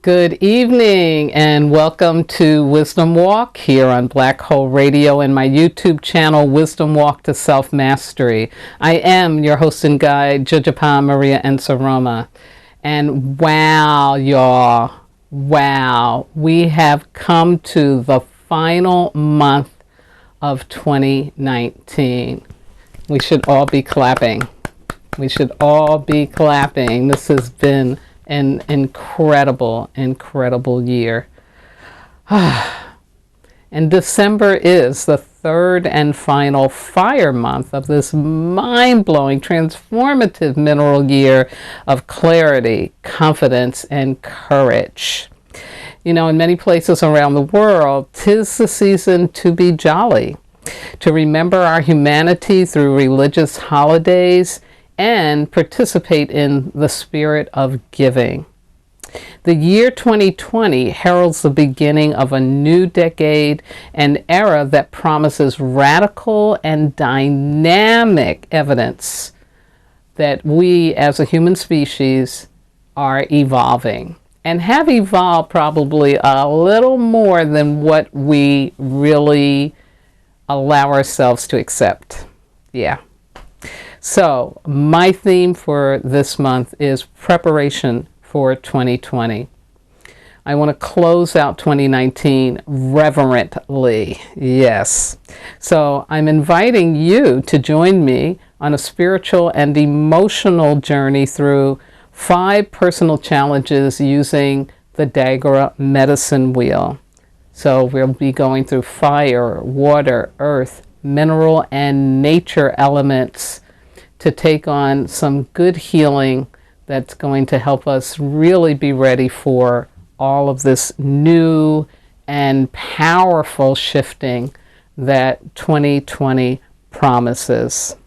Good evening and welcome to Wisdom Walk here on Black Hole Radio and my YouTube channel, Wisdom Walk to Self-Mastery. I am your host and guide, Jujapa Maria Ensaroma. And wow, y'all, wow, we have come to the final month of 2019. We should all be clapping. We should all be clapping. This has been an incredible year. And December is the third and final fire month of this mind-blowing, transformative mineral year of clarity, confidence, and courage. You know, in many places around the world, 'tis the season to be jolly, to remember our humanity through religious holidays, and participate in the spirit of giving. The year 2020 heralds the beginning of a new decade, an era that promises radical and dynamic evidence that we as a human species are evolving and have evolved probably a little more than what we really allow ourselves to accept. Yeah. So my theme for this month is preparation for 2020. I want to close out 2019 reverently. Yes. So I'm inviting you to join me on a spiritual and emotional journey through 5 personal challenges using the Dagara Medicine Wheel. So we'll be going through fire, water, earth, mineral, and nature elements to take on some good healing that's going to help us really be ready for all of this new and powerful shifting that 2020 promises.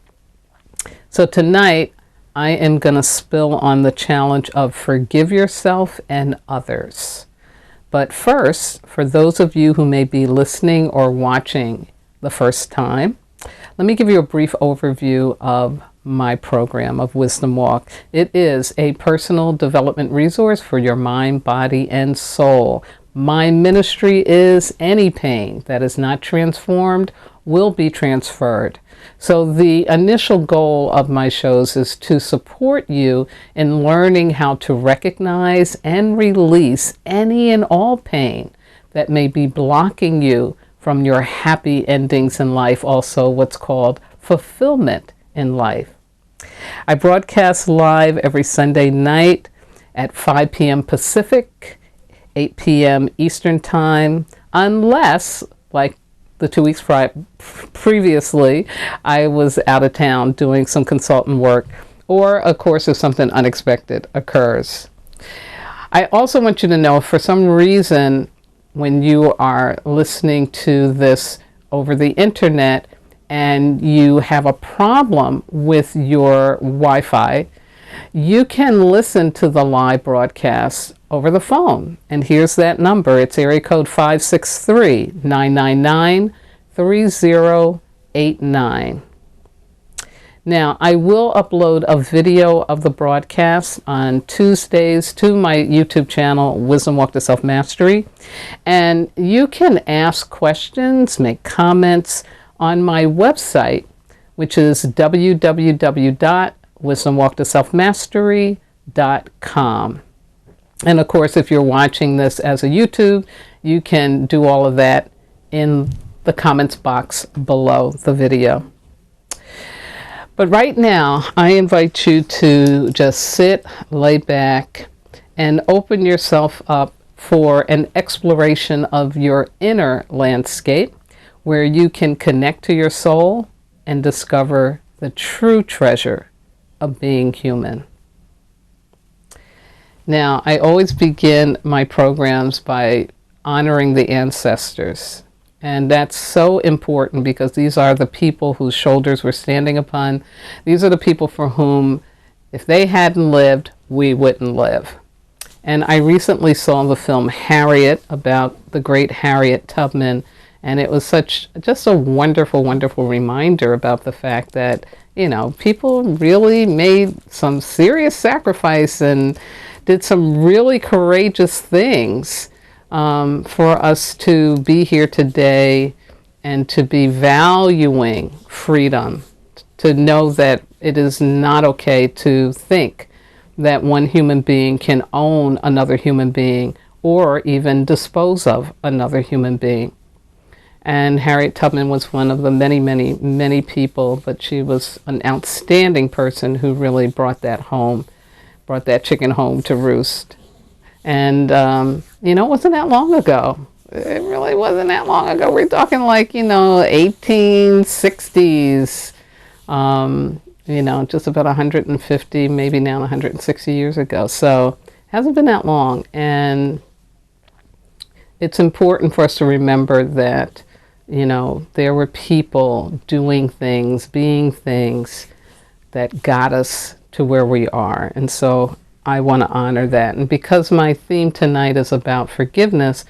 So tonight, I am going to spill on the challenge of forgive yourself and others. But first, for those of you who may be listening or watching the first time, let me give you a brief overview of my program of Wisdom Walk. It is a personal development resource for your mind, body, and soul. My ministry is any pain that is not transformed will be transferred. So the initial goal of my shows is to support you in learning how to recognize and release any and all pain that may be blocking you from your happy endings in life, also what's called fulfillment in life. I broadcast live every Sunday night at 5 p.m. Pacific, 8 p.m. Eastern Time, unless, like the 2 weeks previously, I was out of town doing some consultant work, or, of course, if something unexpected occurs. I also want you to know, if for some reason, when you are listening to this over the internet and you have a problem with your Wi-Fi, you can listen to the live broadcast over the phone. And here's that number. It's area code 563-999-3089. Now, I will upload a video of the broadcast on Tuesdays to my YouTube channel, Wisdom Walk to Self-Mastery. And you can ask questions, make comments on my website, which is www.wisdomwalktoselfmastery.com. And of course, if you're watching this as a YouTube, you can do all of that in the comments box below the video. But right now, I invite you to just sit, lay back, and open yourself up for an exploration of your inner landscape, where you can connect to your soul and discover the true treasure of being human. Now, I always begin my programs by honoring the ancestors. And that's so important because these are the people whose shoulders we're standing upon. These are the people for whom, if they hadn't lived, we wouldn't live. And I recently saw the film Harriet about the great Harriet Tubman. And it was just a wonderful, wonderful reminder about the fact that, you know, people really made some serious sacrifice and did some really courageous things for us to be here today and to be valuing freedom, to know that it is not okay to think that one human being can own another human being or even dispose of another human being. And Harriet Tubman was one of the many, many, many people, but she was an outstanding person who really brought that home, brought that chicken home to roost. And, it wasn't that long ago. It really wasn't that long ago. We're talking like, 1860s, just about 150, maybe now 160 years ago. So it hasn't been that long. And it's important for us to remember that, there were people doing things, being things that got us to where we are. And so I want to honor that. And because my theme tonight is about forgiveness,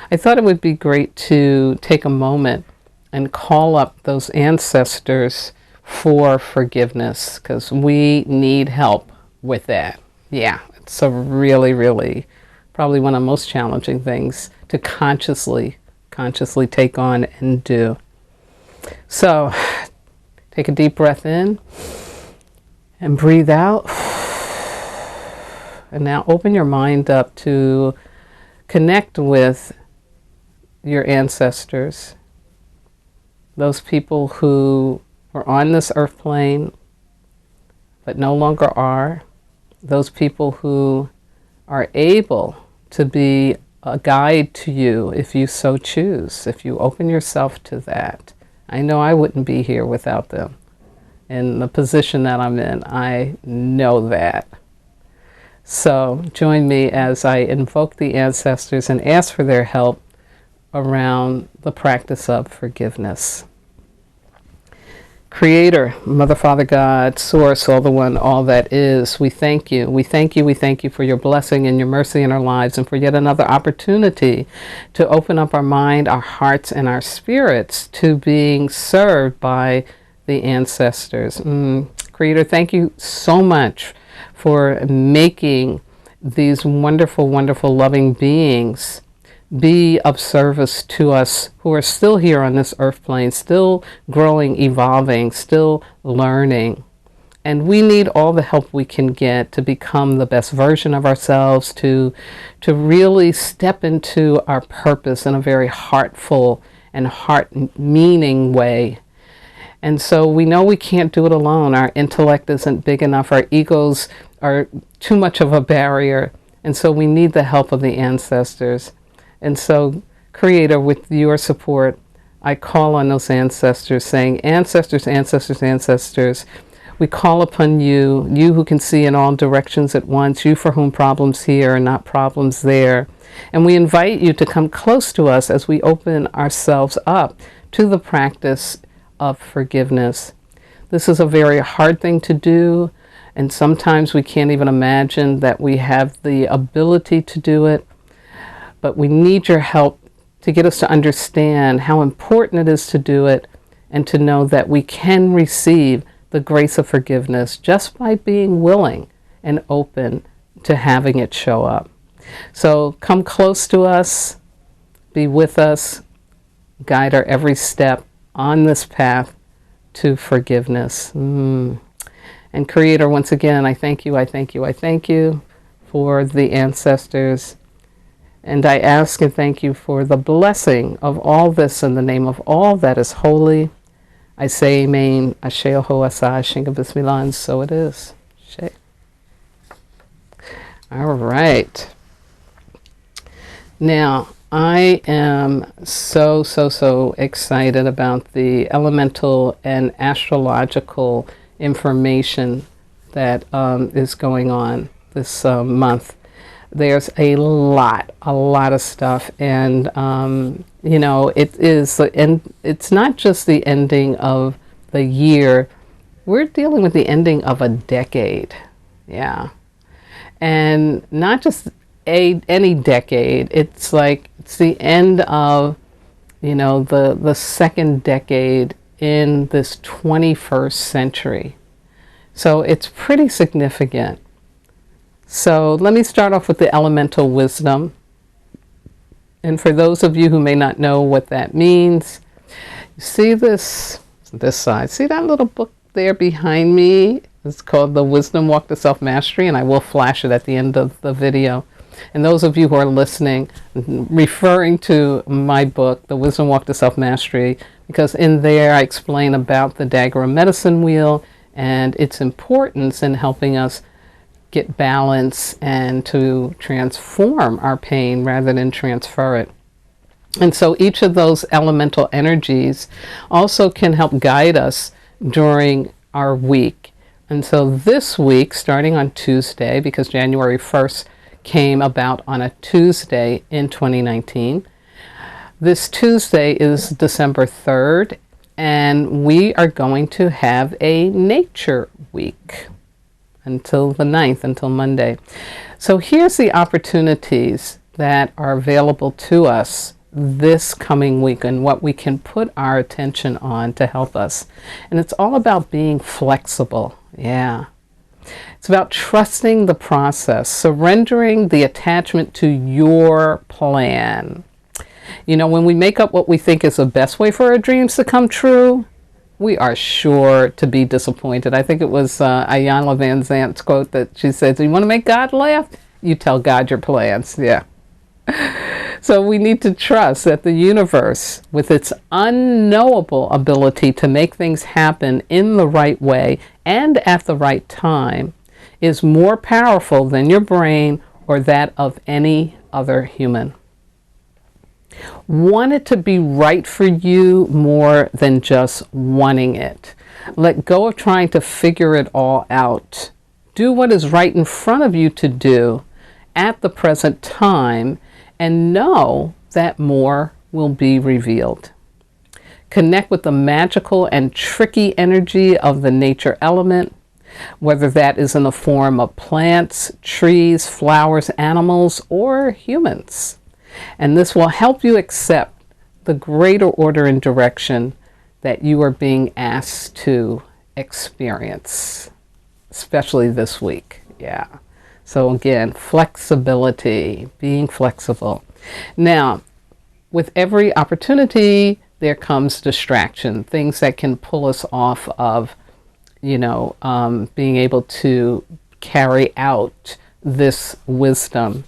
I thought it would be great to take a moment and call up those ancestors for forgiveness, because we need help with that. Yeah, it's a really, really, probably one of the most challenging things to consciously take on and do. So take a deep breath in and breathe out. And now open your mind up to connect with your ancestors, those people who were on this earth plane but no longer are, those people who are able to be a guide to you if you so choose, if you open yourself to that. I know I wouldn't be here without them. In the position that I'm in, I know that. So join me as I invoke the ancestors and ask for their help around the practice of forgiveness. Creator, Mother, Father, God, Source, all the one, all that is, we thank you. We thank you. We thank you for your blessing and your mercy in our lives, and for yet another opportunity to open up our mind, our hearts, and our spirits to being served by the ancestors. Creator, thank you so much for making these wonderful, wonderful, loving beings be of service to us who are still here on this earth plane, still growing, evolving, still learning. And we need all the help we can get to become the best version of ourselves, to really step into our purpose in a very heartful and heart-meaning way. And so we know we can't do it alone. Our intellect isn't big enough. Our egos are too much of a barrier. And so we need the help of the ancestors. And so, Creator, with your support, I call on those ancestors, saying, ancestors, ancestors, ancestors, we call upon you, you who can see in all directions at once, you for whom problems here are not problems there. And we invite you to come close to us as we open ourselves up to the practice of forgiveness. This is a very hard thing to do, and sometimes we can't even imagine that we have the ability to do it. But we need your help to get us to understand how important it is to do it, and to know that we can receive the grace of forgiveness just by being willing and open to having it show up. So come close to us, be with us, guide our every step on this path to forgiveness. And Creator, once again, I thank you, I thank you, I thank you for the ancestors. And I ask and thank you for the blessing of all this in the name of all that is holy. I say amen. Asher ho asah, shinga bismillah, and so it is. Asher. All right. Now, I am so excited about the elemental and astrological information that is going on this month. There's a lot of stuff, and it is, and it's not just the ending of the year. We're dealing with the ending of a decade, yeah, and not just any decade. It's like it's the end of the second decade in this 21st century. So it's pretty significant. So let me start off with the elemental wisdom. And for those of you who may not know what that means, you see this side. See that little book there behind me? It's called The Wisdom Walk to Self-Mastery, and I will flash it at the end of the video. And those of you who are listening, referring to my book, The Wisdom Walk to Self-Mastery, because in there I explain about the Dagara Medicine Wheel and its importance in helping us get balance and to transform our pain rather than transfer it. And so each of those elemental energies also can help guide us during our week. And so this week, starting on Tuesday, because January 1st came about on a Tuesday in 2019, this Tuesday is December 3rd, and we are going to have a nature week until the 9th, until Monday. So here's the opportunities that are available to us this coming week and what we can put our attention on to help us. And it's all about being flexible. Yeah. It's about trusting the process, surrendering the attachment to your plan. You know, when we make up what we think is the best way for our dreams to come true, we are sure to be disappointed. I think it was Ayanna Van Zant's quote that she says, you want to make God laugh? You tell God your plans. Yeah. So we need to trust that the universe, with its unknowable ability to make things happen in the right way and at the right time, is more powerful than your brain or that of any other human. Want it to be right for you more than just wanting it. Let go of trying to figure it all out. Do what is right in front of you to do at the present time, and know that more will be revealed. Connect with the magical and tricky energy of the nature element, whether that is in the form of plants, trees, flowers, animals, or humans. And this will help you accept the greater order and direction that you are being asked to experience, especially this week. Yeah. So again, flexibility, being flexible. Now, with every opportunity, there comes distraction, things that can pull us off of, being able to carry out this wisdom.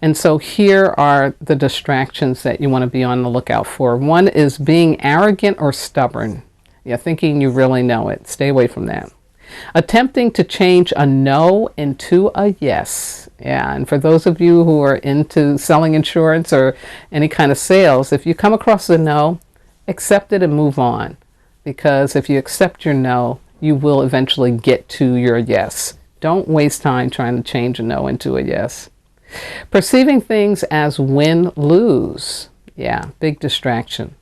And so here are the distractions that you want to be on the lookout for. One is being arrogant or stubborn. You're thinking you really know it. Stay away from that. Attempting to change a no into a yes. Yeah, and for those of you who are into selling insurance or any kind of sales, if you come across a no, accept it and move on. Because if you accept your no, you will eventually get to your yes. Don't waste time trying to change a no into a yes. Perceiving things as win-lose. Yeah, big distraction.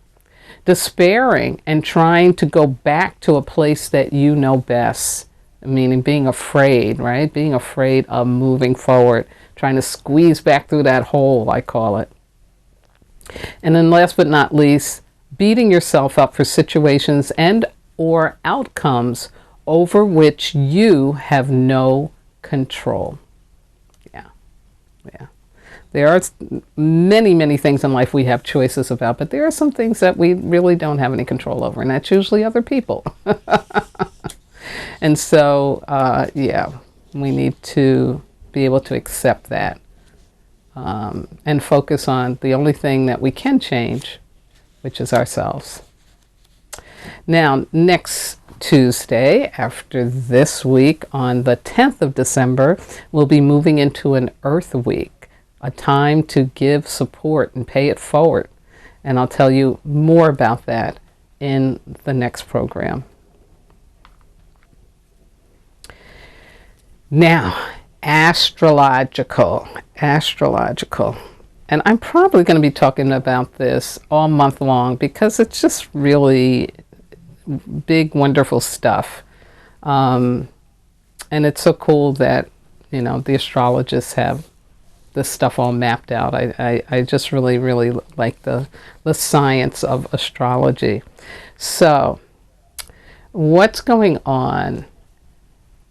Despairing and trying to go back to a place that you know best, meaning being afraid, right? Being afraid of moving forward, trying to squeeze back through that hole, I call it. And then last but not least, beating yourself up for situations and or outcomes over which you have no control. Yeah. There are many, many things in life we have choices about, but there are some things that we really don't have any control over, and that's usually other people. And so, we need to be able to accept that and focus on the only thing that we can change, which is ourselves. Now, next Tuesday, after this week, on the 10th of December, we'll be moving into an Earth Week, a time to give support and pay it forward. And I'll tell you more about that in the next program. Now, astrological. And I'm probably going to be talking about this all month long because it's just really big, wonderful stuff. And it's so cool that, the astrologists have this stuff all mapped out. I just really, really like the science of astrology. So, what's going on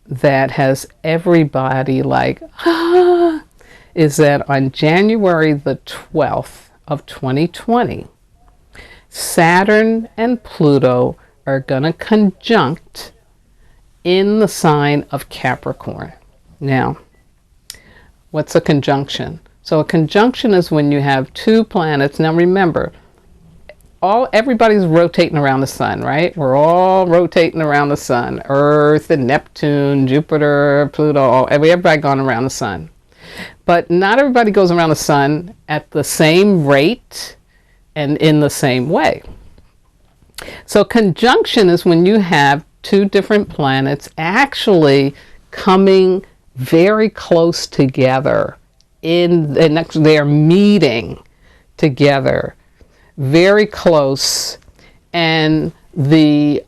that has everybody like, ah, is that on January the 12th of 2020, Saturn and Pluto are going to conjunct in the sign of Capricorn. Now, what's a conjunction? So a conjunction is when you have two planets. Now remember, everybody's rotating around the sun, right? We're all rotating around the sun. Earth and Neptune, Jupiter, Pluto, everybody going around the sun. But not everybody goes around the sun at the same rate and in the same way. So conjunction is when you have two different planets actually coming very close together they're meeting together very close, and the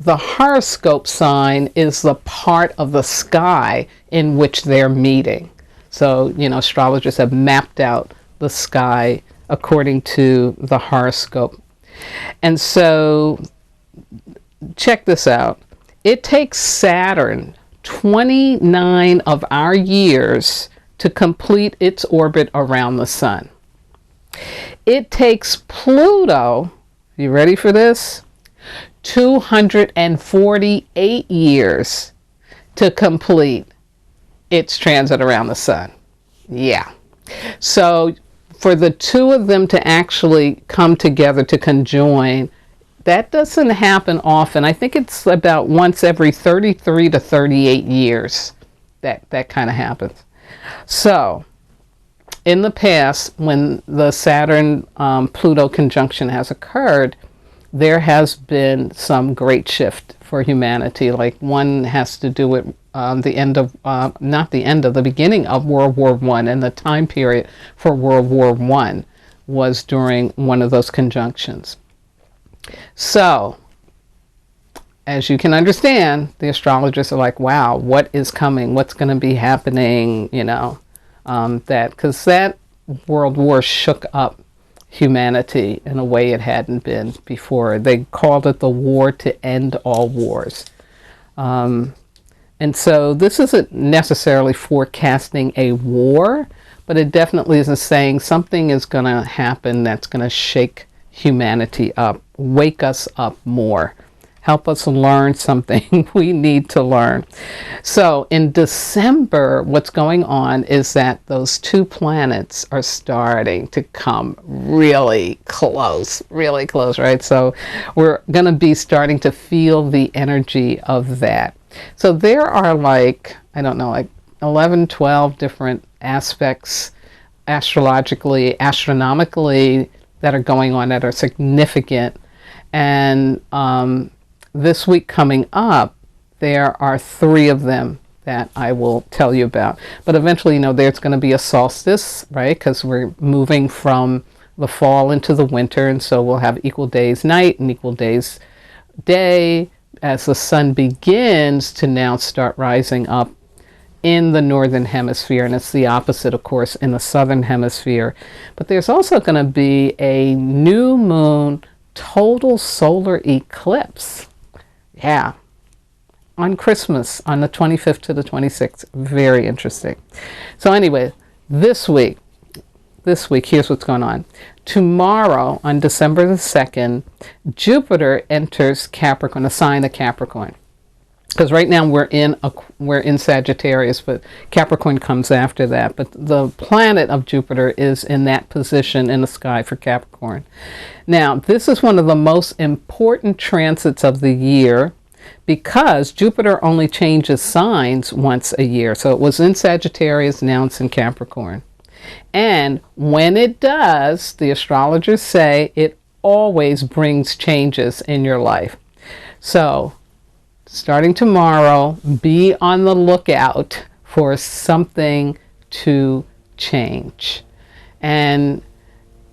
horoscope sign is the part of the sky in which they're meeting. So, astrologers have mapped out the sky according to the horoscope. And so, check this out. It takes Saturn 29 of our years to complete its orbit around the sun. It takes Pluto, you ready for this? 248 years to complete its transit around the sun. Yeah. So for the two of them to actually come together to conjoin, that doesn't happen often. I think it's about once every 33 to 38 years that kind of happens. So in the past, when the Saturn-Pluto conjunction has occurred, there has been some great shift for humanity. Like one has to do with the beginning of World War I, and the time period for World War I was during one of those conjunctions. So, as you can understand, the astrologers are like, wow, what is coming? What's going to be happening? Because that World War shook up humanity in a way it hadn't been before. They called it the war to end all wars. And so this isn't necessarily forecasting a war, but it definitely is saying something is going to happen that's going to shake humanity up, wake us up more, help us learn something we need to learn. So in December, what's going on is that those two planets are starting to come really close, right? So we're going to be starting to feel the energy of that. So there are like 11, 12 different aspects astrologically, astronomically, that are going on that are significant. And this week coming up, there are 3 of them that I will tell you about. But eventually, there's going to be a solstice, right? Because we're moving from the fall into the winter, and so we'll have equal days night and equal days day as the sun begins to now start rising up in the northern hemisphere, and it's the opposite, of course, in the southern hemisphere. But there's also going to be a new moon total solar eclipse. Yeah. On Christmas, on the 25th to the 26th. Very interesting. So anyway, this week, here's what's going on. Tomorrow, on December the 2nd, Jupiter enters Capricorn, a sign of Capricorn. Because right now we're in Sagittarius, but Capricorn comes after that. But the planet of Jupiter is in that position in the sky for Capricorn. Now, this is one of the most important transits of the year because Jupiter only changes signs once a year. So it was in Sagittarius, now it's in Capricorn. And when it does, the astrologers say it always brings changes in your life. So starting tomorrow, be on the lookout for something to change. And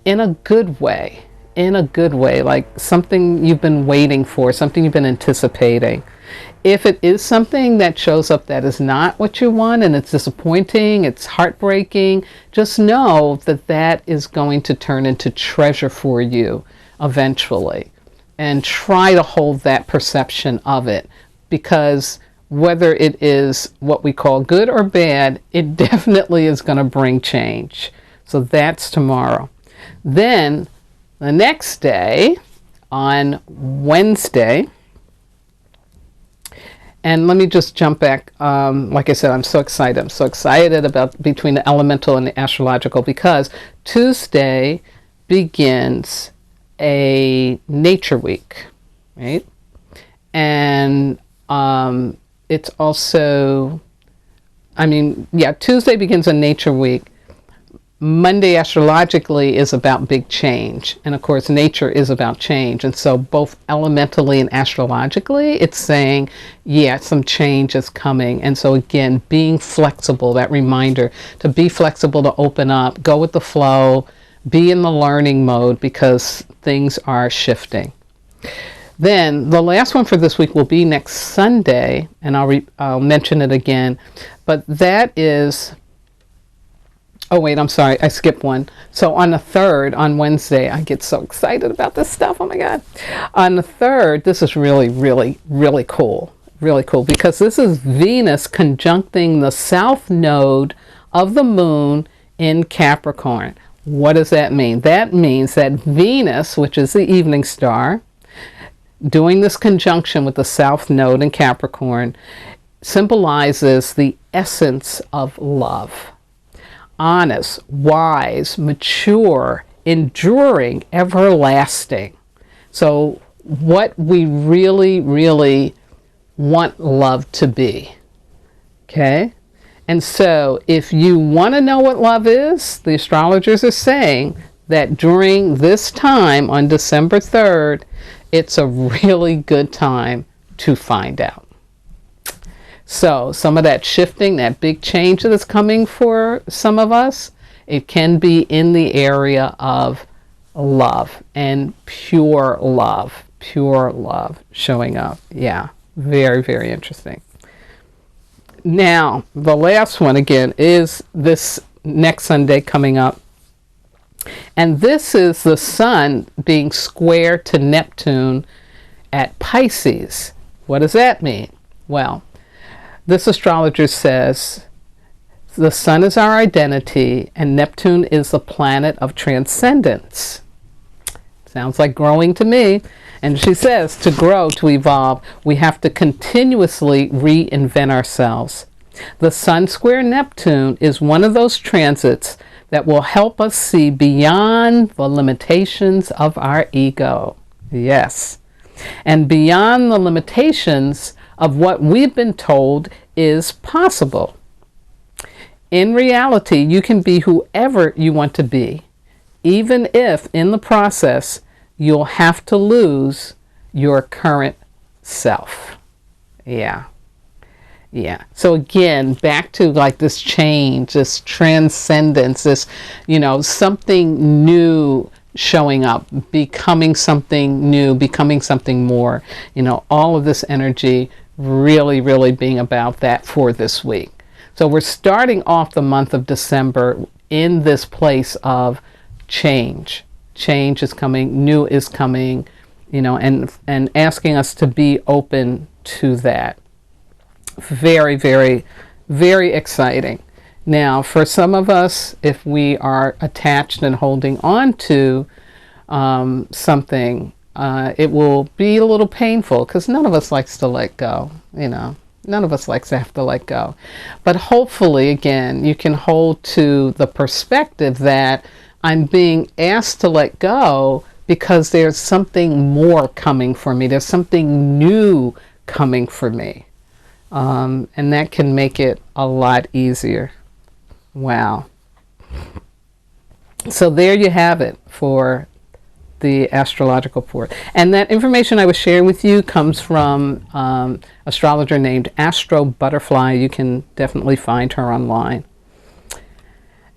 in a good way, like something you've been waiting for, something you've been anticipating. If it is something that shows up that is not what you want and it's disappointing, it's heartbreaking, just know that that is going to turn into treasure for you eventually. And try to hold that perception of it. Because whether it is what we call good or bad, it definitely is going to bring change. So that's tomorrow. Then the next day, on Wednesday, and let me just jump back. Like I said, I'm so excited. I'm so excited about between the elemental and the astrological, because Tuesday begins a nature week, right? And it's also, Tuesday begins a nature week. Monday astrologically is about big change, and of course nature is about change, and so both elementally and astrologically it's saying, yeah, some change is coming. And so again, being flexible, that reminder to be flexible, to open up, go with the flow, be in the learning mode, because things are shifting. Then the last one for this week will be next Sunday, and I'll mention it again, but that is, oh wait, I'm sorry, I skipped one. So on the 3rd, on Wednesday, I get so excited about this stuff, oh my God. On the 3rd, this is really, really, really cool. Really cool, because this is Venus conjuncting the south node of the moon in Capricorn. What does that mean? That means that Venus, which is the evening star, doing this conjunction with the south node in Capricorn, symbolizes the essence of love. Honest, wise, mature, enduring, everlasting. So what we really, really want love to be. Okay? And so if you want to know what love is, the astrologers are saying that during this time on December 3rd, it's a really good time to find out. So some of that shifting, that big change that is coming for some of us, it can be in the area of love and pure love showing up. Yeah, very, very interesting. Now, the last one again is this next Sunday coming up. And this is the Sun being square to Neptune at Pisces. What does that mean? Well, this astrologer says the Sun is our identity and Neptune is the planet of transcendence. Sounds like growing to me. And she says to grow, to evolve, we have to continuously reinvent ourselves. The Sun square Neptune is one of those transits that will help us see beyond the limitations of our ego. Yes. And beyond the limitations of what we've been told is possible. In reality, you can be whoever you want to be, even if in the process you'll have to lose your current self. Yeah. So again, back to like this change, this transcendence, this, something new showing up, becoming something new, becoming something more, all of this energy really, really being about that for this week. So we're starting off the month of December in this place of change. Change is coming, new is coming, and asking us to be open to that. Very, very, very exciting. Now, for some of us, if we are attached and holding on to something, it will be a little painful because none of us likes to let go, None of us likes to have to let go. But hopefully, again, you can hold to the perspective that I'm being asked to let go because there's something more coming for me. There's something new coming for me. And that can make it a lot easier. Wow. So there you have it for the astrological report. And that information I was sharing with you comes from astrologer named Astro Butterfly. You can definitely find her online.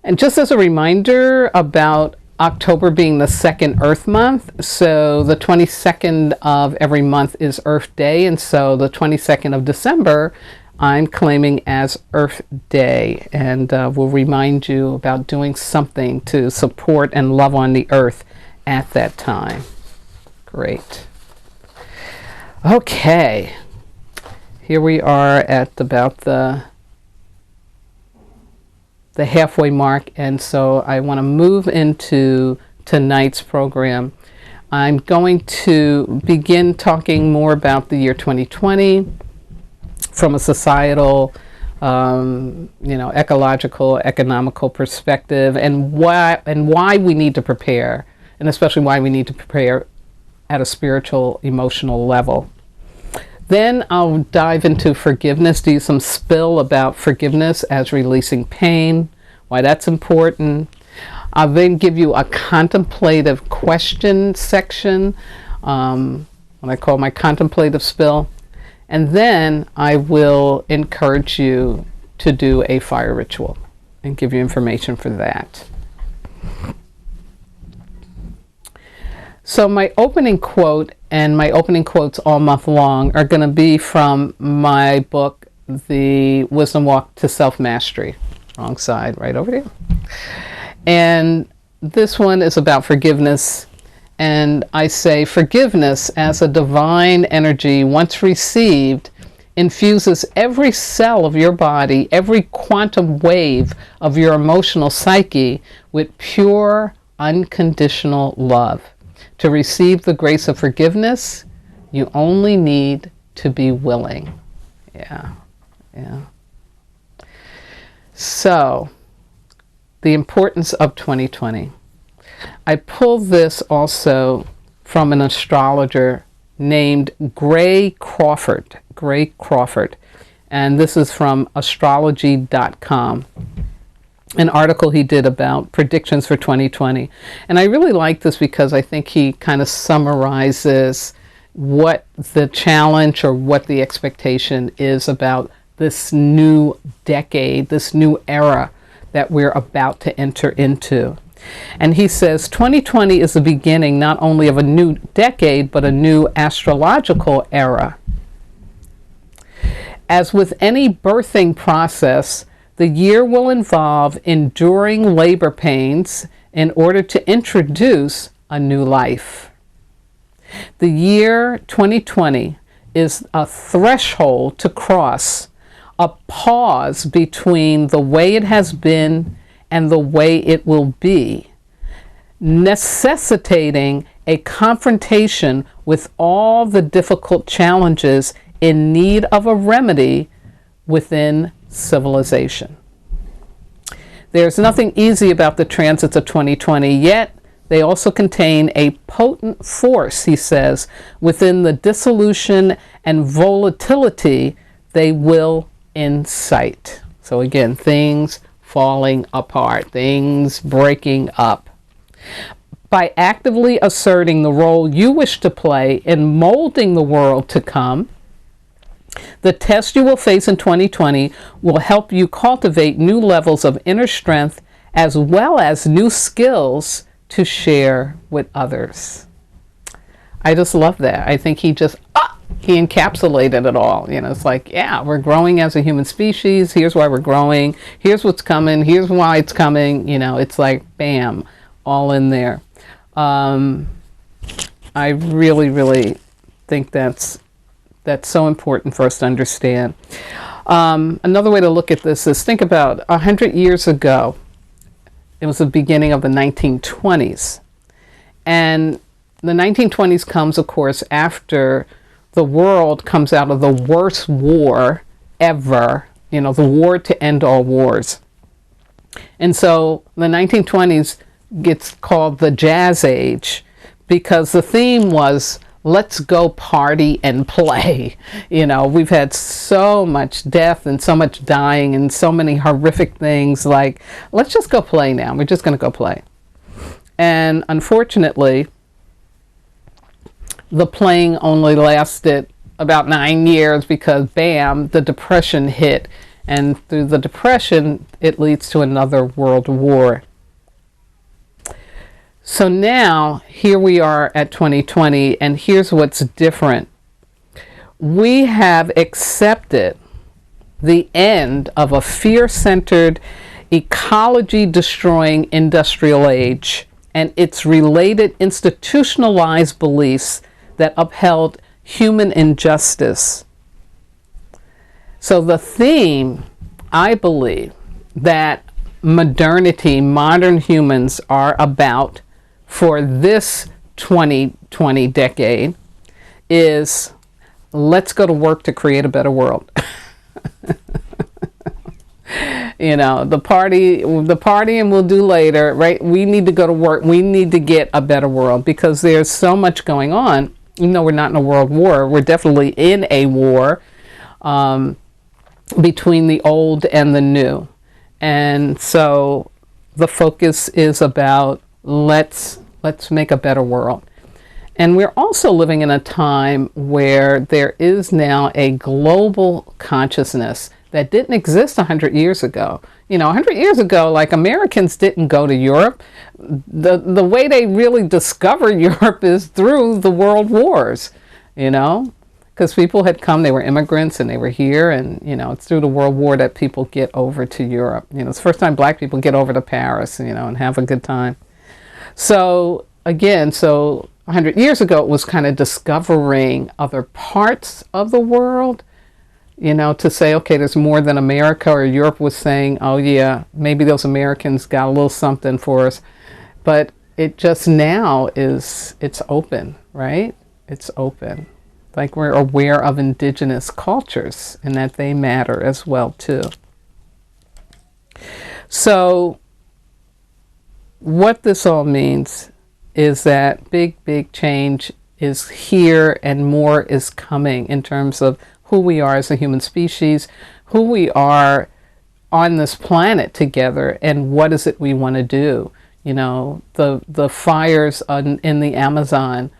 And just as a reminder about October being the second Earth month, so the 22nd of every month is Earth Day, and so the 22nd of December I'm claiming as Earth Day, and we'll remind you about doing something to support and love on the Earth at that time. Great. Okay. Here we are at about the halfway mark, and so I want to move into tonight's program. I'm going to begin talking more about the year 2020 from a societal, ecological, economical perspective, and why we need to prepare, and especially why we need to prepare at a spiritual, emotional level. Then I'll dive into forgiveness, do some spill about forgiveness as releasing pain, why that's important. I'll then give you a contemplative question section, what I call my contemplative spill. And then I will encourage you to do a fire ritual and give you information for that. So my opening quote and my opening quotes all month long are going to be from my book, The Wisdom Walk to Self-Mastery. Wrong side, right over there. And this one is about forgiveness. And I say forgiveness as a divine energy, once received, infuses every cell of your body, every quantum wave of your emotional psyche with pure, unconditional love. To receive the grace of forgiveness, you only need to be willing. Yeah. So, the importance of 2020. I pulled this also from an astrologer named Gray Crawford. And this is from astrology.com. An article he did about predictions for 2020. And I really like this because I think he kind of summarizes what the challenge or what the expectation is about this new decade, this new era that we're about to enter into. And he says 2020 is the beginning not only of a new decade, but a new astrological era. As with any birthing process, the year will involve enduring labor pains in order to introduce a new life. The year 2020 is a threshold to cross, a pause between the way it has been and the way it will be, necessitating a confrontation with all the difficult challenges in need of a remedy within civilization. There's nothing easy about the transits of 2020, yet they also contain a potent force, he says, within the dissolution and volatility they will incite. So again, things falling apart, things breaking up. By actively asserting the role you wish to play in molding the world to come, the test you will face in 2020 will help you cultivate new levels of inner strength as well as new skills to share with others. I just love that. I think he encapsulated it all. It's like, yeah, we're growing as a human species. Here's why we're growing. Here's what's coming. Here's why it's coming. It's like, bam, all in there. I really, really think that's so important for us to understand. Another way to look at this is think about 100 years ago. It was the beginning of the 1920s. And the 1920s comes, of course, after the world comes out of the worst war ever, the war to end all wars. And so the 1920s gets called the Jazz Age because the theme was, let's go party and play. We've had so much death and so much dying and so many horrific things. Like, let's just go play now. We're just going to go play. And unfortunately, the playing only lasted about 9 years because, bam, the Depression hit. And through the Depression, it leads to another world war. So now, here we are at 2020, and here's what's different. We have accepted the end of a fear-centered, ecology-destroying industrial age and its related institutionalized beliefs that upheld human injustice. So the theme, I believe, that modern humans are about for this 2020 decade is, let's go to work to create a better world. You know, the partying we'll do later, right? We need to go to work. We need to get a better world because there's so much going on. Even though we're not in a world war, we're definitely in a war between the old and the new. And so the focus is about let's make a better world. And we're also living in a time where there is now a global consciousness that didn't exist 100 years ago. You know, 100 years ago, like, Americans didn't go to Europe. The way they really discovered Europe is through the world wars, you know, because people had come, they were immigrants and they were here, and, you know, it's through the World War that people get over to Europe. You know, it's the first time black people get over to Paris, you know, and have a good time. So again, 100 years ago, it was kind of discovering other parts of the world, you know, to say, okay, there's more than America, or Europe was saying, oh yeah, maybe those Americans got a little something for us. But it just now it's open, right? It's open. Like, we're aware of indigenous cultures and that they matter as well too. So what this all means is that big change is here and more is coming in terms of who we are as a human species, who we are on this planet together, and what is it we want to do. You know, the fires in the Amazon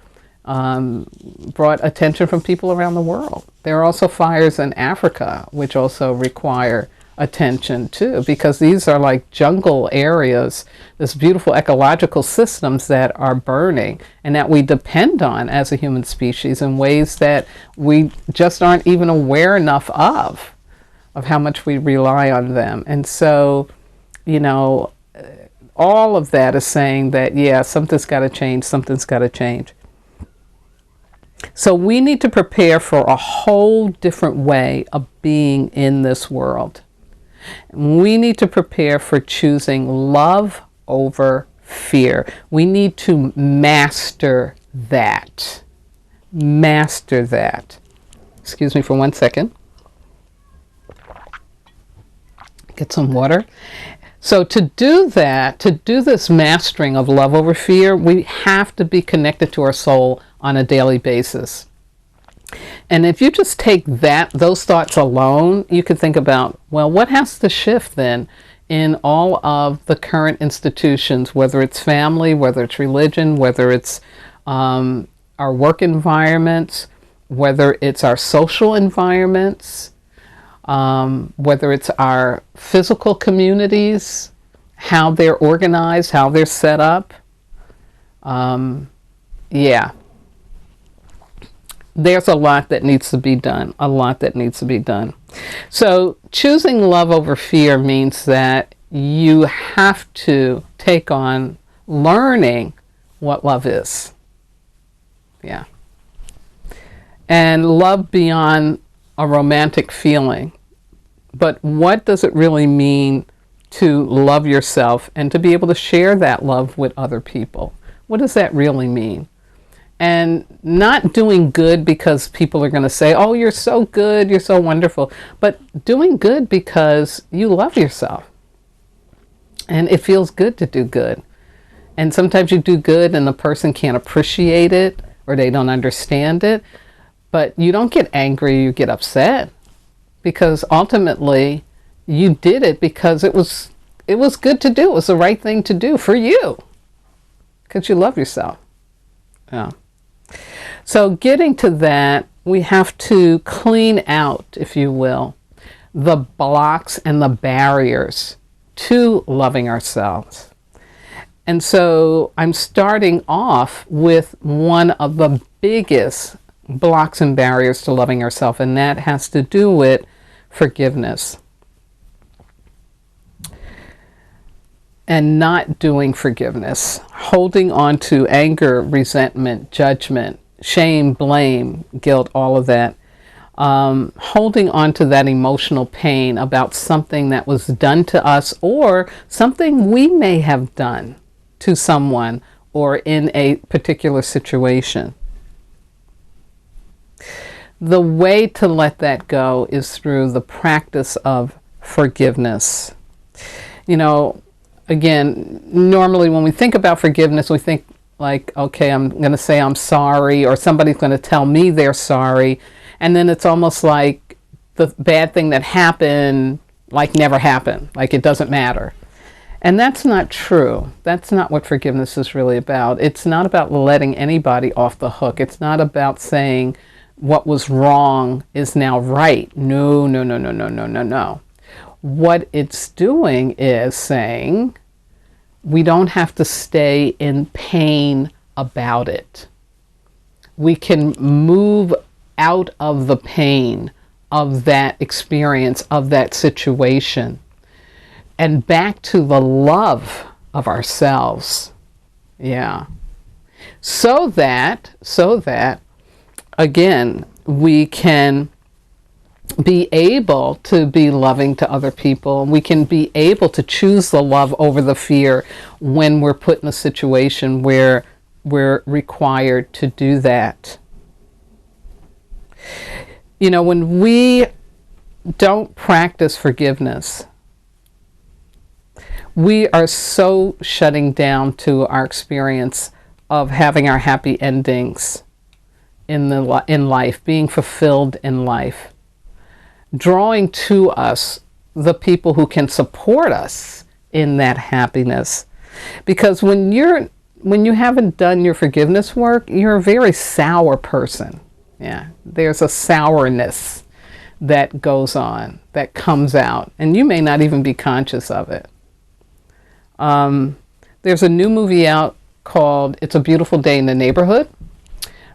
brought attention from people around the world. There are also fires in Africa, which also require attention too, because these are like jungle areas, this beautiful ecological systems that are burning and that we depend on as a human species in ways that we just aren't even aware enough of how much we rely on them. And so, you know, all of that is saying that, yeah, something's got to change, something's got to change. So we need to prepare for a whole different way of being in this world. We need to prepare for choosing love over fear. We need to master that. Master that. Excuse me for 1 second. Get some water. So to do that, to do this mastering of love over fear, we have to be connected to our soul on a daily basis. And if you just take those thoughts alone, you could think about, well, what has to shift then in all of the current institutions, whether it's family, whether it's religion, whether it's our work environments, whether it's our social environments, whether it's our physical communities, how they're organized, how they're set up. Yeah. There's a lot that needs to be done, a lot that needs to be done. So choosing love over fear means that you have to take on learning what love is. Yeah. And love beyond a romantic feeling. But what does it really mean to love yourself and to be able to share that love with other people? What does that really mean? And not doing good because people are going to say, oh, you're so good, you're so wonderful, but doing good because you love yourself. And it feels good to do good. And sometimes you do good and the person can't appreciate it or they don't understand it, but you don't get angry, you get upset, because ultimately you did it because it was good to do. It was the right thing to do for you because you love yourself. Yeah. So getting to that, we have to clean out, if you will, the blocks and the barriers to loving ourselves. And so I'm starting off with one of the biggest blocks and barriers to loving ourselves, and that has to do with forgiveness. And not doing forgiveness, holding on to anger, resentment, judgment, shame, blame, guilt, all of that. holding on to that emotional pain about something that was done to us or something we may have done to someone or in a particular situation. The way to let that go is through the practice of forgiveness. You know, again, normally when we think about forgiveness, we think like, okay, I'm going to say I'm sorry, or somebody's going to tell me they're sorry. And then it's almost like the bad thing that happened, like never happened, like it doesn't matter. And that's not true. That's not what forgiveness is really about. It's not about letting anybody off the hook. It's not about saying what was wrong is now right. No, no, no, no, no, no, no, no. What it's doing is saying we don't have to stay in pain about it. We can move out of the pain of that experience, of that situation, and back to the love of ourselves. Yeah. So that, again, we can be able to be loving to other people. We can be able to choose the love over the fear when we're put in a situation where we're required to do that. You know, when we don't practice forgiveness, we are so shutting down to our experience of having our happy endings in life, being fulfilled in life, drawing to us the people who can support us in that happiness. Because when you haven't done your forgiveness work, you're a very sour person. Yeah, there's a sourness that goes on, that comes out, and you may not even be conscious of it. There's a new movie out called It's a Beautiful Day in the Neighborhood,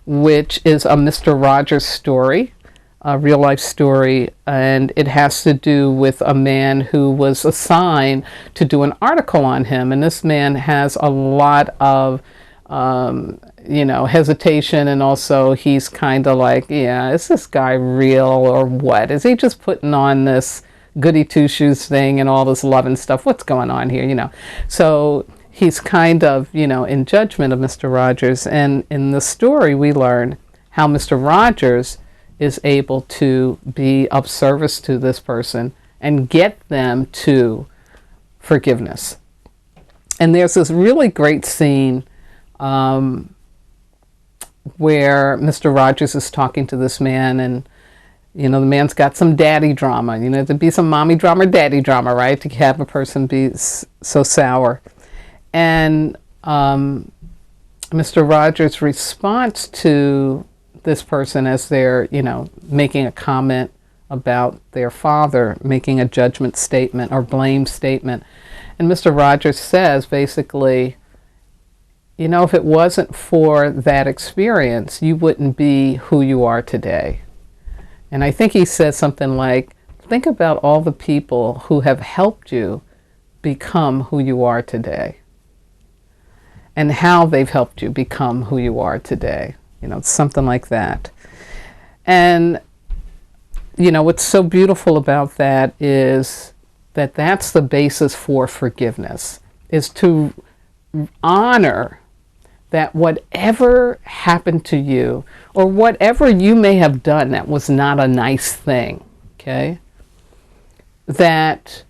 which is a Mr. Rogers story, a real life story, and it has to do with a man who was assigned to do an article on him. And this man has a lot of, hesitation, and also he's kind of like, yeah, is this guy real or what? Is he just putting on this goody two-shoes thing and all this love and stuff? What's going on here, So he's kind of, in judgment of Mr. Rogers. And in the story, we learn how Mr. Rogers is able to be of service to this person and get them to forgiveness. And there's this really great scene where Mr. Rogers is talking to this man, and the man's got some daddy drama. There'd be some mommy drama, daddy drama, right? To have a person be so sour. And Mr. Rogers' response to this person as they're, making a comment about their father, making a judgment statement or blame statement. And Mr. Rogers says, basically, if it wasn't for that experience, you wouldn't be who you are today. And I think he says something like, think about all the people who have helped you become who you are today, and how they've helped you become who you are today. Something like that. And, what's so beautiful about that is that that's the basis for forgiveness, is to honor that whatever happened to you, or whatever you may have done that was not a nice thing, okay, that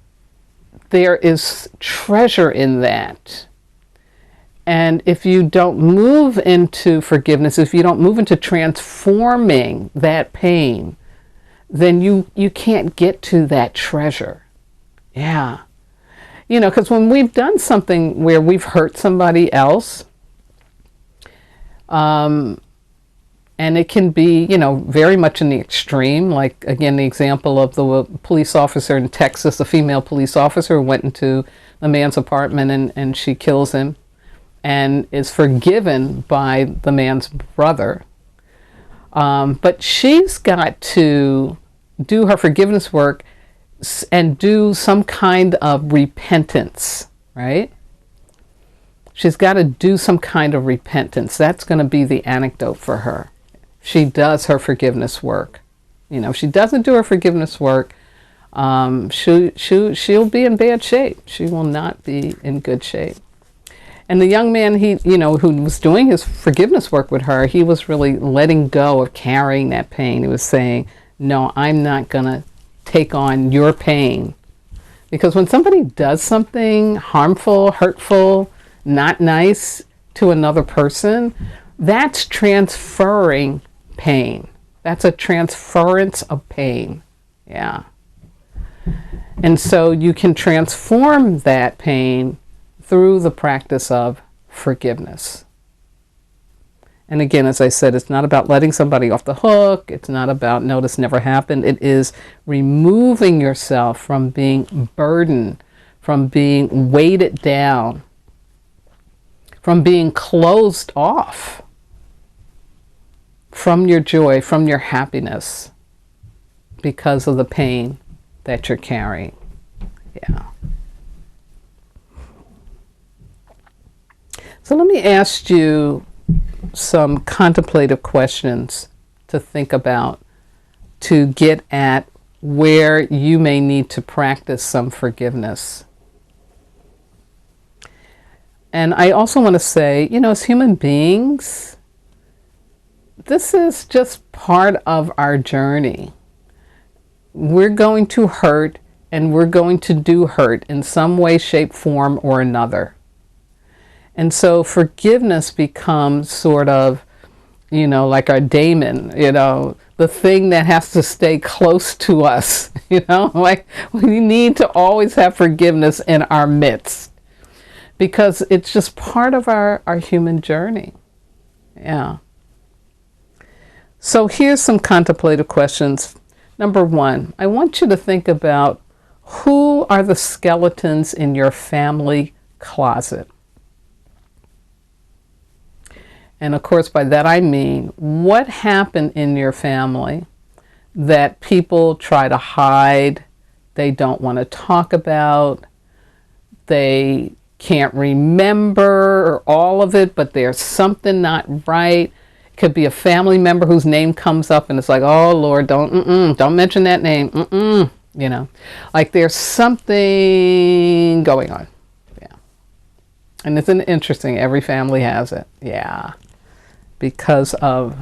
there is treasure in that. And if you don't move into forgiveness, if you don't move into transforming that pain, then you can't get to that treasure. Yeah. Because when we've done something where we've hurt somebody else, and it can be, very much in the extreme, like, again, the example of the police officer in Texas, a female police officer who went into the man's apartment and she kills him and is forgiven by the man's brother. But she's got to do her forgiveness work and do some kind of repentance, right? She's got to do some kind of repentance. That's going to be the antidote for her. She does her forgiveness work. You know, if she doesn't do her forgiveness work, she'll be in bad shape. She will not be in good shape. And the young man, who was doing his forgiveness work with her, he was really letting go of carrying that pain. He was saying, no, I'm not going to take on your pain. Because when somebody does something harmful, hurtful, not nice to another person, that's transferring pain. That's a transference of pain. Yeah. And so you can transform that pain through the practice of forgiveness. And again, as I said, it's not about letting somebody off the hook. It's not about, no, this never happened. It is removing yourself from being burdened, from being weighted down, from being closed off from your joy, from your happiness, because of the pain that you're carrying. Yeah. So let me ask you some contemplative questions to think about to get at where you may need to practice some forgiveness. And I also want to say, as human beings, this is just part of our journey. We're going to hurt, and we're going to do hurt in some way, shape, form, or another. And so forgiveness becomes sort of, like our daemon, the thing that has to stay close to us, like we need to always have forgiveness in our midst because it's just part of our human journey. Yeah. So here's some contemplative questions. Number 1, I want you to think about who are the skeletons in your family closet. And of course, by that I mean, what happened in your family that people try to hide, they don't want to talk about, they can't remember all of it, but there's something not right. It could be a family member whose name comes up and it's like, oh Lord, don't mention that name. Like there's something going on. Yeah. And it's interesting, every family has it. Yeah. Because of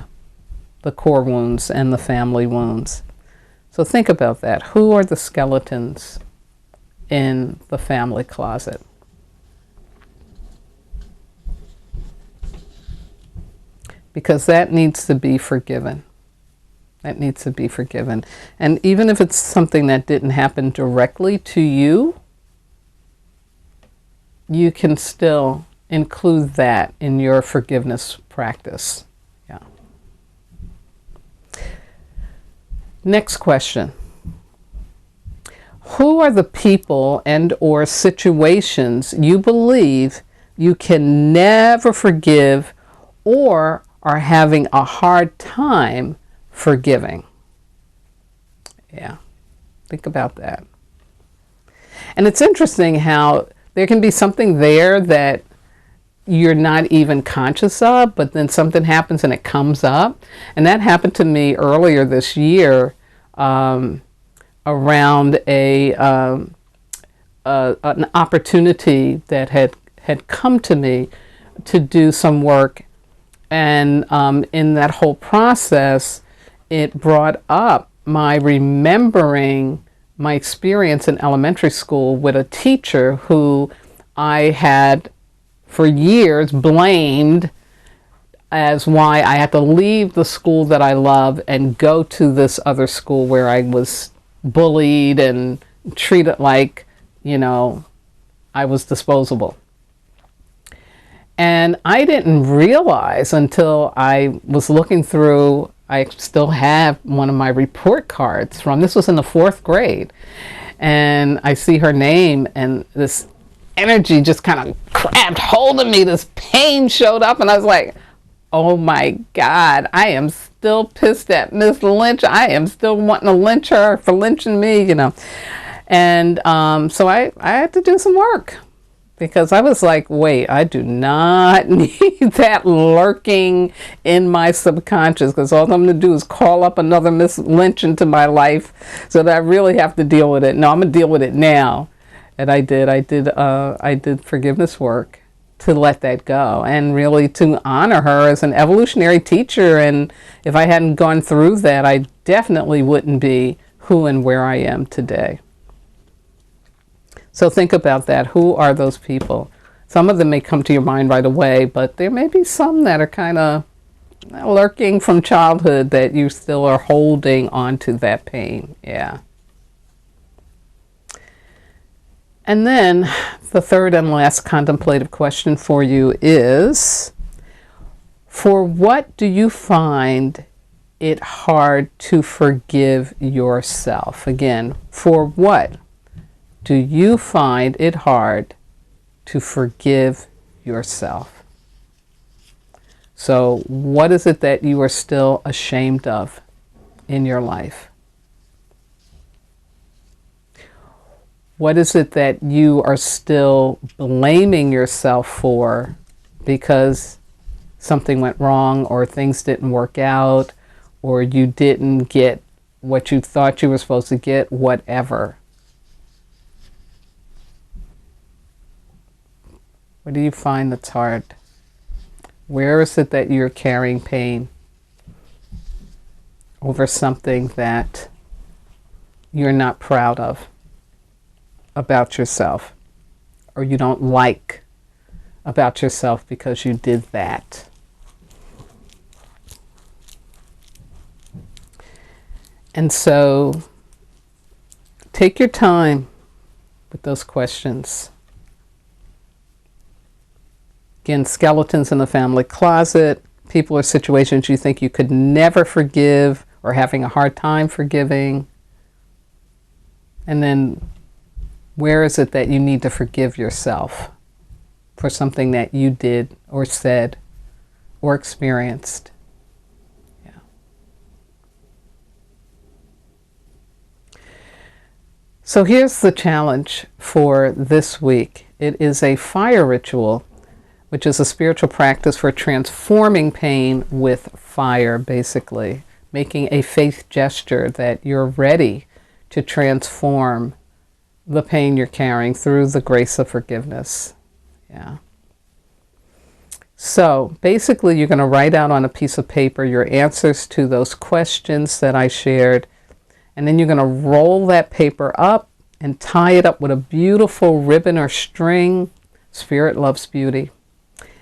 the core wounds and the family wounds. So think about that. Who are the skeletons in the family closet? Because that needs to be forgiven. That needs to be forgiven. And even if it's something that didn't happen directly to you, you can still include that in your forgiveness practice. Yeah. Next question. Who are the people and or situations you believe you can never forgive or are having a hard time forgiving? Yeah. Think about that. And it's interesting how there can be something there that you're not even conscious of, but then something happens and it comes up. And that happened to me earlier this year around an opportunity that had come to me to do some work. And in that whole process, it brought up my remembering my experience in elementary school with a teacher who I had for years blamed as why I had to leave the school that I love and go to this other school where I was bullied and treated like, I was disposable. And I didn't realize until I was looking through, I still have one of my report cards this was in the 4th grade. And I see her name and this energy just kind of grabbed hold of me. This pain showed up and I was like, oh my God, I am still pissed at Miss Lynch. I am still wanting to lynch her for lynching me, And so I had to do some work. Because I was like, wait, I do not need that lurking in my subconscious, because all I'm going to do is call up another Miss Lynch into my life so that I really have to deal with it. No, I'm going to deal with it now. And I did forgiveness work to let that go and really to honor her as an evolutionary teacher. And if I hadn't gone through that, I definitely wouldn't be who and where I am today. So think about that. Who are those people? Some of them may come to your mind right away, but there may be some that are kind of lurking from childhood that you still are holding on to that pain. Yeah. And then the third and last contemplative question for you is, for what do you find it hard to forgive yourself? Again, for what do you find it hard to forgive yourself? So what is it that you are still ashamed of in your life? What is it that you are still blaming yourself for because something went wrong, or things didn't work out, or you didn't get what you thought you were supposed to get, whatever? What do you find that's hard? Where is it that you're carrying pain over something that you're not proud of about yourself, or you don't like about yourself because you did that? And so take your time with those questions. Again, skeletons in the family closet, people or situations you think you could never forgive or having a hard time forgiving. And then where is it that you need to forgive yourself for something that you did or said or experienced? Yeah. So here's the challenge for this week. It is a fire ritual, which is a spiritual practice for transforming pain with fire, basically. Making a faith gesture that you're ready to transform the pain you're carrying through the grace of forgiveness. Yeah. So basically, you're going to write out on a piece of paper your answers to those questions that I shared, and then you're going to roll that paper up and tie it up with a beautiful ribbon or string. Spirit loves beauty.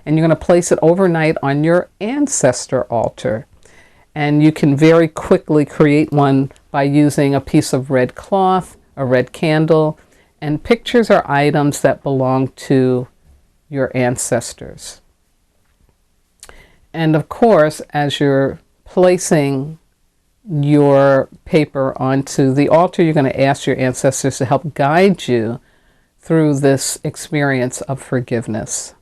And you're going to place it overnight on your ancestor altar. And you can very quickly create one by using a piece of red cloth, a red candle, and pictures or items that belong to your ancestors. And of course, as you're placing your paper onto the altar, you're going to ask your ancestors to help guide you through this experience of forgiveness.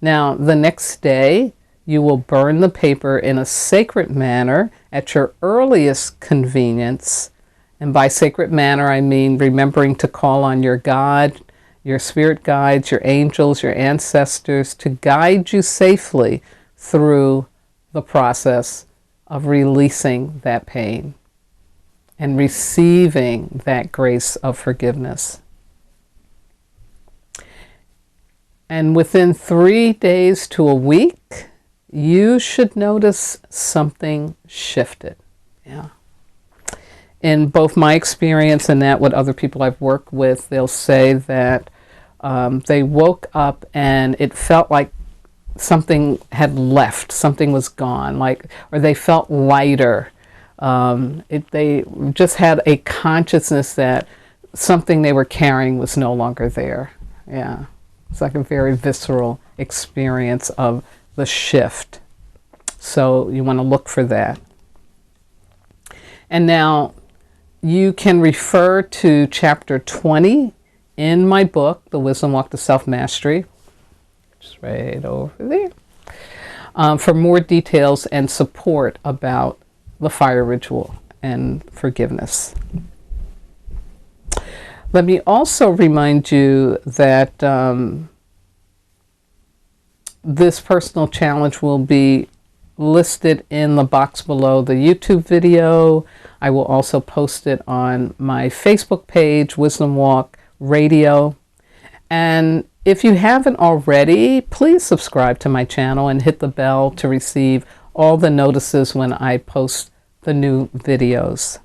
Now, the next day, you will burn the paper in a sacred manner at your earliest convenience. And by sacred manner, I mean remembering to call on your God, your spirit guides, your angels, your ancestors to guide you safely through the process of releasing that pain and receiving that grace of forgiveness. And within 3 days to a week, you should notice something shifted. Yeah. In both my experience and that what other people I've worked with, they'll say that they woke up and it felt like something had left, something was gone, or they felt lighter. They just had a consciousness that something they were carrying was no longer there. Yeah. It's like a very visceral experience of the shift. So you want to look for that. And now you can refer to chapter 20 in my book, The Wisdom Walk to Self-Mastery, just right over there, for more details and support about the fire ritual and forgiveness. Let me also remind you that this personal challenge will be listed in the box below the YouTube video. I will also post it on my Facebook page, Wisdom Walk Radio. And if you haven't already, please subscribe to my channel and hit the bell to receive all the notices when I post the new videos.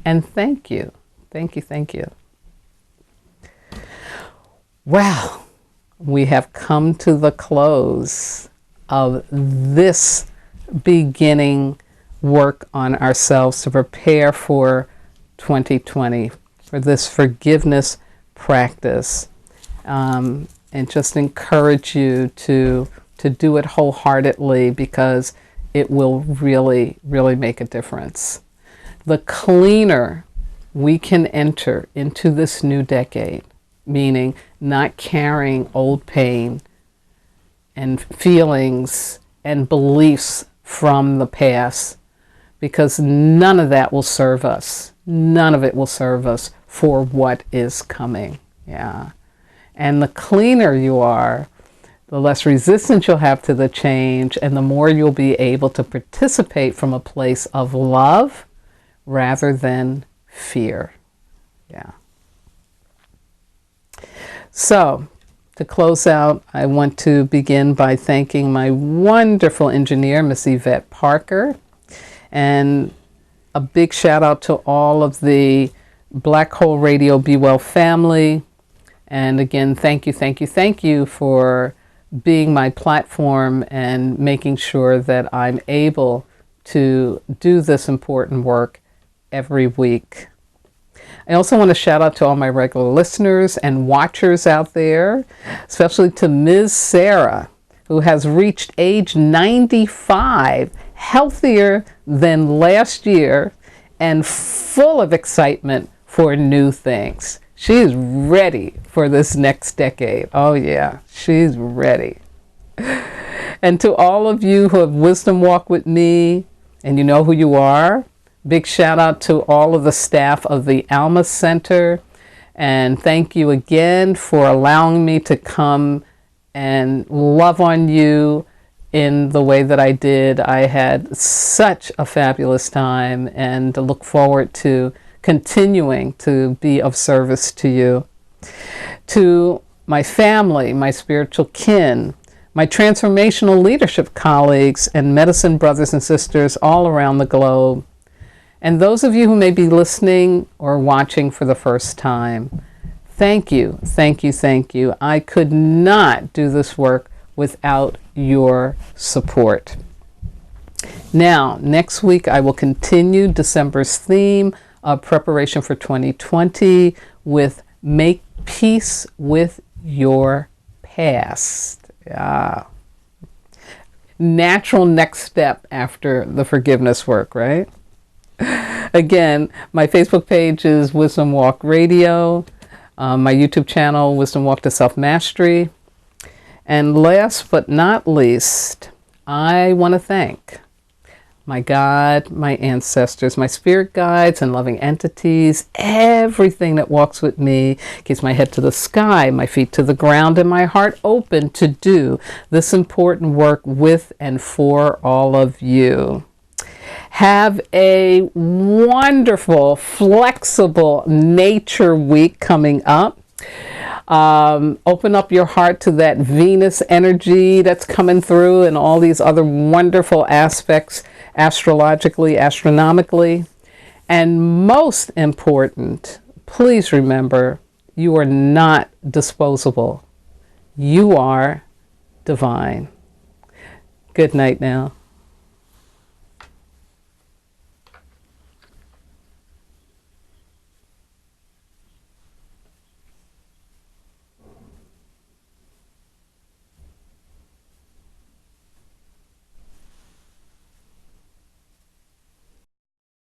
And thank you. Thank you, thank you. Well, we have come to the close of this beginning work on ourselves to prepare for 2020, for this forgiveness practice. And just encourage you to do it wholeheartedly, because it will really, really make a difference. The cleaner we can enter into this new decade, meaning not carrying old pain and feelings and beliefs from the past, because none of that will serve us. None of it will serve us for what is coming. Yeah. And the cleaner you are, the less resistance you'll have to the change, and the more you'll be able to participate from a place of love rather than fear. Yeah. So, to close out, I want to begin by thanking my wonderful engineer, Miss Yvette Parker, and a big shout out to all of the Black Hole Radio Be Well family. And again, thank you, thank you, thank you for being my platform and making sure that I'm able to do this important work every week. I also want to shout out to all my regular listeners and watchers out there, especially to Ms. Sarah, who has reached age 95, healthier than last year, and full of excitement for new things. She's ready for this next decade. Oh yeah, she's ready. And to all of you who have wisdom walk with me, and you know who you are, big shout out to all of the staff of the Alma Center. And thank you again for allowing me to come and love on you in the way that I did. I had such a fabulous time, and look forward to continuing to be of service to you. To my family, my spiritual kin, my transformational leadership colleagues, and medicine brothers and sisters all around the globe, and those of you who may be listening or watching for the first time, thank you, thank you, thank you. I could not do this work without your support. Now, next week I will continue December's theme of preparation for 2020 with Make Peace with Your Past. Yeah. Natural next step after the forgiveness work, right? Again, my Facebook page is Wisdom Walk Radio, my YouTube channel, Wisdom Walk to Self-Mastery. And last but not least, I want to thank my God, my ancestors, my spirit guides and loving entities, everything that walks with me, keeps my head to the sky, my feet to the ground, and my heart open to do this important work with and for all of you. Have a wonderful, flexible nature week coming up. Open up your heart to that Venus energy that's coming through and all these other wonderful aspects astrologically, astronomically. And most important, please remember, you are not disposable. You are divine. Good night now.